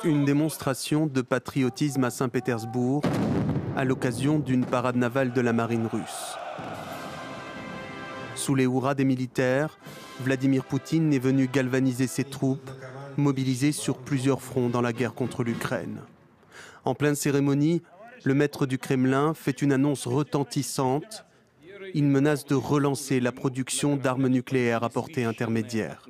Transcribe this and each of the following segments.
Une démonstration de patriotisme à Saint-Pétersbourg à l'occasion d'une parade navale de la marine russe. Sous les hurrahs des militaires, Vladimir Poutine est venu galvaniser ses troupes, mobilisées sur plusieurs fronts dans la guerre contre l'Ukraine. En pleine cérémonie, le maître du Kremlin fait une annonce retentissante. Il menace de relancer la production d'armes nucléaires à portée intermédiaire.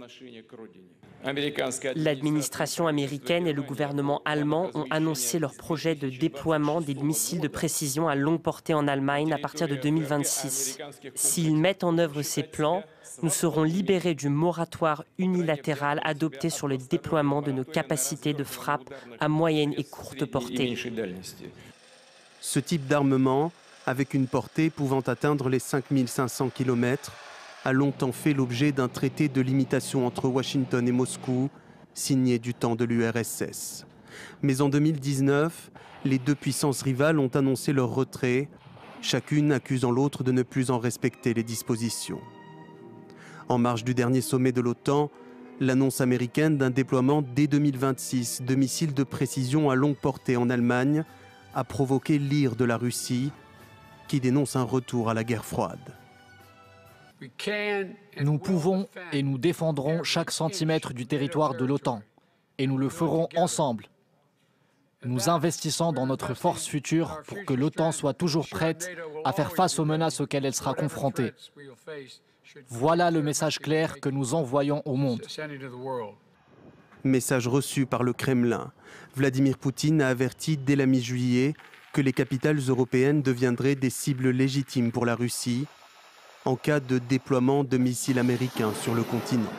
L'administration américaine et le gouvernement allemand ont annoncé leur projet de déploiement des missiles de précision à longue portée en Allemagne à partir de 2026. S'ils mettent en œuvre ces plans, nous serons libérés du moratoire unilatéral adopté sur le déploiement de nos capacités de frappe à moyenne et courte portée. Ce type d'armement, avec une portée pouvant atteindre les 5500 km, a longtemps fait l'objet d'un traité de limitation entre Washington et Moscou, signé du temps de l'URSS. Mais en 2019, les deux puissances rivales ont annoncé leur retrait, chacune accusant l'autre de ne plus en respecter les dispositions. En marge du dernier sommet de l'OTAN, l'annonce américaine d'un déploiement dès 2026 de missiles de précision à longue portée en Allemagne a provoqué l'ire de la Russie, qui dénonce un retour à la guerre froide. Nous pouvons et nous défendrons chaque centimètre du territoire de l'OTAN. Et nous le ferons ensemble. Nous investissons dans notre force future pour que l'OTAN soit toujours prête à faire face aux menaces auxquelles elle sera confrontée. Voilà le message clair que nous envoyons au monde. Message reçu par le Kremlin. Vladimir Poutine a averti dès la mi-juillet que les capitales européennes deviendraient des cibles légitimes pour la Russie en cas de déploiement de missiles américains sur le continent.